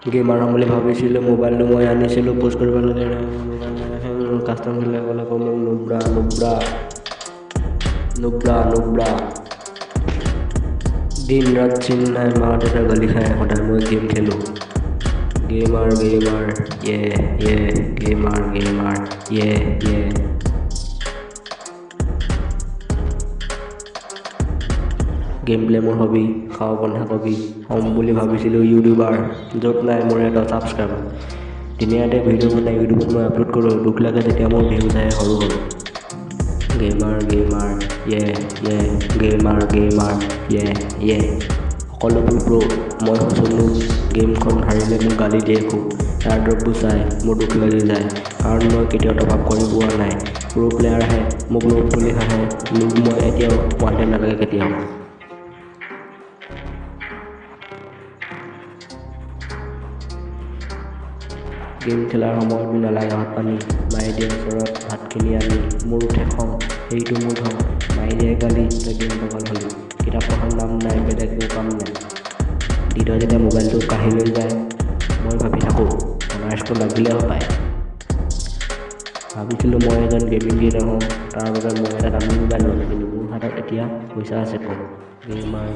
gamer হ'ম বুলি ভাবিছিলোঁ মোবাইলটো মই আনিছিলোঁ পোষ্ট কৰিব লাগে কাষ্টম খেলিলে ক'লে মোক নুব্ৰা দিন ৰাত চিন নাই মা দেউতাৰ গালি খাই সদায় মই গেম খেলোঁ গেমাৰ গেমাৰ গেম প্লে মোৰ হবি খাওঁ বন্ধাকবি হ'ম বুলি ভাবিছিলোঁ ইউটিউবাৰ য'ত নাই মোৰ এটা ছাবস্ক্ৰাইবাৰ দিনীয়াতে ভিডিঅ' বনাই ইউটিউবত মই আপলোড কৰোঁ দুখ লাগে যেতিয়া মোৰ ভিউ যায় সৰু গেমাৰ সকলোবোৰ প্ৰ মই হৈছিলোঁ গেমখন হাৰিলে মোক গালি দিয়ে খুব তাৰ দ্ৰৱবোৰ চাই মোৰ দুখ লাগি যায় কাৰণ মই কেতিয়াও টপ-আপ কৰি পোৱা নাই প্ৰ প্লেয়াৰ আহে মোক লোড বুলি হাঁহে লোড মই এতিয়াও পোৱাতে নালাগে কেতিয়াও গেম খেলাৰ সময়তো নালাগে ভাত পানী মায়ে দিয়ে ওচৰত ভাতখিনি আনি মোৰ উঠে খং সেইটো মোৰ ধং মায়ে দিয়ে গালি তই গেম পাগল হ'লি কিতাপ পঢ়াৰ নাম নাই বেলেগ একো কাম নাই দিদৰ যেতিয়া মোবাইলটো কাঢ়ি লৈ যায় মই ভাবি থাকোঁ অনাৰ্ছটো লাগিলে পায় ভাবিছিলোঁ মই এজন গেমিং ডিলাৰ হ'ম তাৰ বাবে মই এটা দামী মোবাইল ল'ম কিন্তু মোৰ হাতত এতিয়া পইচা আছে কম গেমাৰ